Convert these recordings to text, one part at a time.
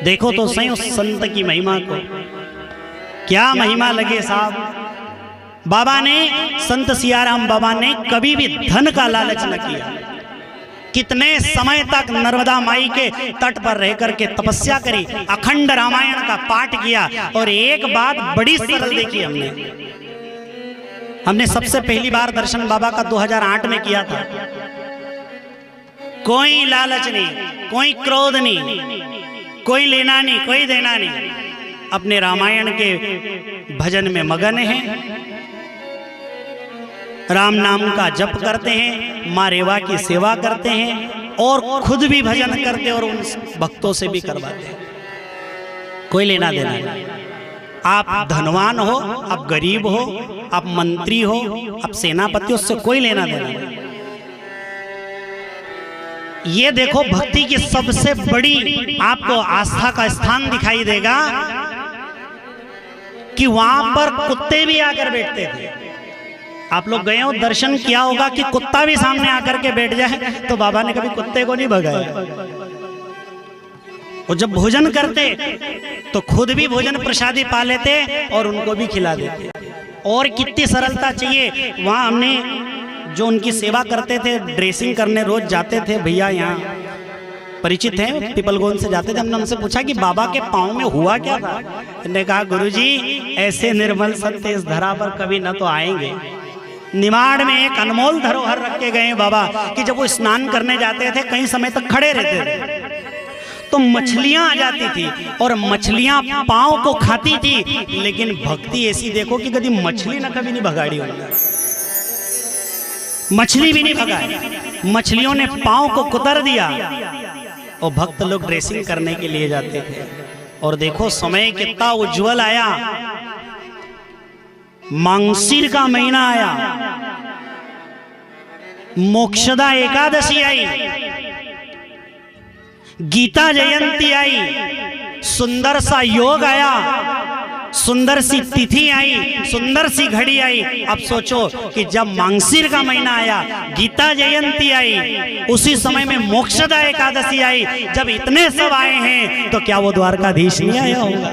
देखो तो सही उस संत की महिमा को, क्या महिमा लगे साहब। बाबा ने, संत सियाराम बाबा ने कभी भी धन का लालच न किया। कितने समय तक नर्मदा माई के तट पर रह करके तपस्या करी, अखंड रामायण का पाठ किया। और एक बात बड़ी सरल देखी हमने सबसे पहली बार दर्शन बाबा का 2008 में किया था। कोई लालच नहीं, कोई क्रोध नहीं, कोई लेना नहीं, कोई देना नहीं, अपने रामायण के भजन में मगन है, राम नाम का जप करते हैं, माँ रेवा की सेवा करते हैं और खुद भी भजन करते हैं और उन भक्तों से भी करवाते हैं। कोई लेना देना नहीं। आप धनवान हो, आप गरीब हो, आप मंत्री हो, आप सेनापति, उससे कोई लेना देना नहीं। ये देखो भक्ति की सबसे बड़ी आपको आस्था का स्थान दिखाई देगा कि वहां पर कुत्ते भी आकर बैठते थे। आप लोग गए हो, दर्शन किया होगा कि कुत्ता भी सामने आकर के बैठ जाए तो बाबा ने कभी कुत्ते को नहीं भगाया। और जब भोजन करते तो खुद भी भोजन प्रसादी पा लेते और उनको भी खिला देते। और कितनी सरलता चाहिए। वहां हमने जो उनकी सेवा करते थे, ड्रेसिंग करने रोज जाते थे, भैया यहाँ परिचित हैं, पिपलगोन से जाते थे। हमने उनसे पूछा कि बाबा के पाँव में हुआ क्या था। उन्होंने कहा, गुरुजी ऐसे निर्मल सत्य इस धरा पर कभी न तो आएंगे। निमाड़ में एक अनमोल धरोहर रख के गए बाबा कि जब वो स्नान करने जाते थे कई समय तक खड़े रहते थे तो मछलियां आ जाती थी और मछलियां पाँव को खाती थी। लेकिन भक्ति ऐसी देखो कि कभी मछली न कभी नहीं भगाड़ी होगी, मछली भी नहीं भगाई, मछलियों ने पाँव को कुतर दिया। और भक्त लोग ड्रेसिंग करने के लिए जाते थे। और देखो समय कितना उज्जवल आया। मांगशीर का महीना आया, मोक्षदा एकादशी आई, गीता जयंती आई, सुंदर सा योग आया, सुंदर सी तिथि आई, सुंदर सी घड़ी आई। अब सोचो कि जब मांगशीर का महीना आया, गीता जयंती आई, उसी समय में मोक्षदा एकादशी आई। जब इतने सब आए हैं तो क्या वो द्वारकाधीश नहीं आया होगा?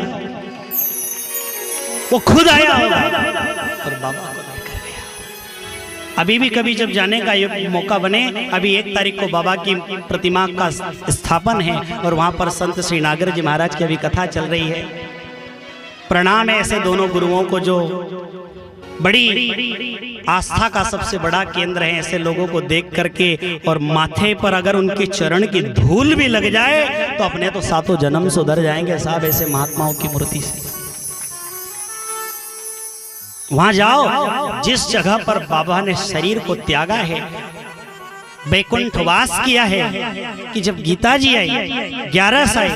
वो खुद आया होगा और बाबा को लेकर गया। अभी भी कभी जब जाने का मौका बने, अभी 1 तारीख को बाबा की प्रतिमा का स्थापन है और वहां पर संत श्री नागर जी महाराज की अभी कथा चल रही है। प्रणाम है ऐसे दोनों गुरुओं को जो बड़ी आस्था का सबसे बड़ा केंद्र है। ऐसे लोगों को देख करके और माथे पर अगर उनके चरण की धूल भी लग जाए तो अपने तो 7 जन्म सुधर जाएंगे साहब, ऐसे महात्माओं की मूर्ति से। वहां जाओ जिस जगह पर बाबा ने शरीर को त्यागा है, वैकुंठवास किया है, कि जब गीता जी आई, 11 आई,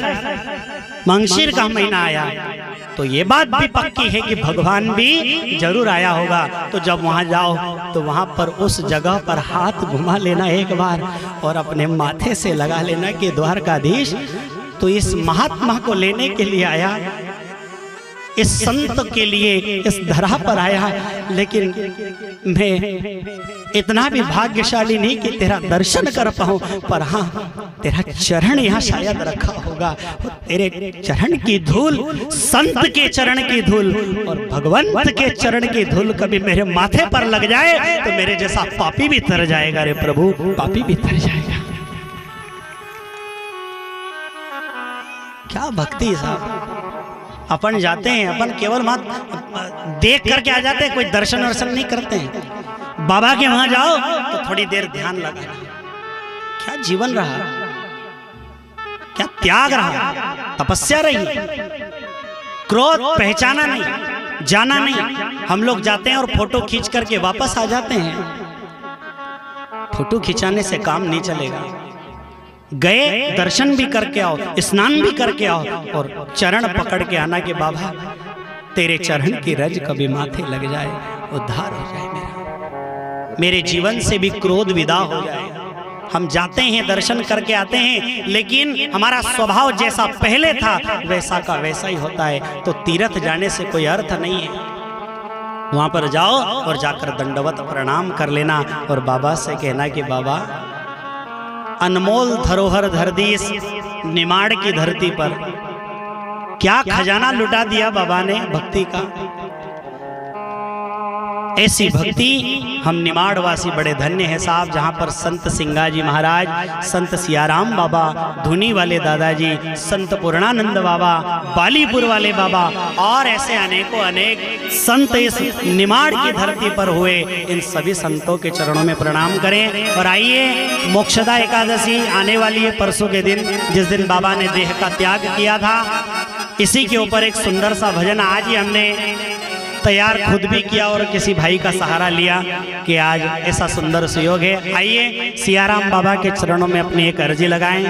मांगशीर का महीना आया, तो ये बात भी पक्की है कि भगवान भी जरूर आया होगा। तो जब वहां जाओ तो वहां पर उस जगह पर हाथ घुमा लेना एक बार और अपने माथे से लगा लेना कि द्वारकाधीश तो इस महात्मा को लेने के लिए आया, इस संत के लिए इस धरा पर आया। लेकिन मैं इतना भी भाग्यशाली नहीं कि तेरा दर्शन कर पाऊं, पर हाँ तेरा चरण यहाँ शायद रखा होगा। तेरे चरण की धूल, संत के चरण की धूल और भगवंत के चरण की धूल कभी मेरे माथे पर लग जाए तो मेरे जैसा पापी भी तर जाएगा। रे प्रभु, पापी भी तर जाएगा। क्या भक्ति साहब। अपन जाते हैं, अपन केवल मत देख करके आ जाते हैं, कोई दर्शन वर्शन नहीं करते हैं। बाबा के वहां जाओ तो थोड़ी देर ध्यान लगा। क्या जीवन रहा, क्या त्याग रहा, तपस्या रही, क्रोध पहचाना नहीं, जाना नहीं। हम लोग जाते हैं और फोटो खींच करके वापस आ जाते हैं। फोटो खिंचाने से काम नहीं चलेगा। गए, दर्शन भी करके आओ, स्नान भी करके आओ और चरण पकड़ के आना कि बाबा तेरे चरण की रज कभी माथे लग जाए, उद्धार हो जाए, मेरे जीवन से भी क्रोध विदा हो जाए। हम जाते हैं, दर्शन करके आते हैं, लेकिन हमारा स्वभाव जैसा पहले था वैसा का वैसा ही होता है। तो तीर्थ जाने से कोई अर्थ नहीं है। वहां पर जाओ और जाकर दंडवत प्रणाम कर लेना और बाबा से कहना कि बाबा अनमोल धरोहर धर दी इस निमाड़ की धरती पर, क्या खजाना लुटा दिया बाबा ने भक्ति का। ऐसी भक्ति हम निमाड़वासी बड़े धन्य हैं साहब, जहाँ पर संत सिंगाजी महाराज, संत सियाराम बाबा, धुनी वाले दादाजी, संत पूर्णानंद बाबा, बालीपुर वाले बाबा और ऐसे अनेकों अनेक संत इस निमाड़ की धरती पर हुए। इन सभी संतों के चरणों में प्रणाम करें। और आइए, मोक्षदा एकादशी आने वाली है परसों के दिन, जिस दिन बाबा ने देह का त्याग किया था। इसी के ऊपर एक सुंदर सा भजन आज ही हमने तैयार खुद भी किया और किसी भाई का सहारा लिया कि आज ऐसा सुंदर सुयोग है। आइए सियाराम बाबा के चरणों में अपनी एक अर्जी लगाएं।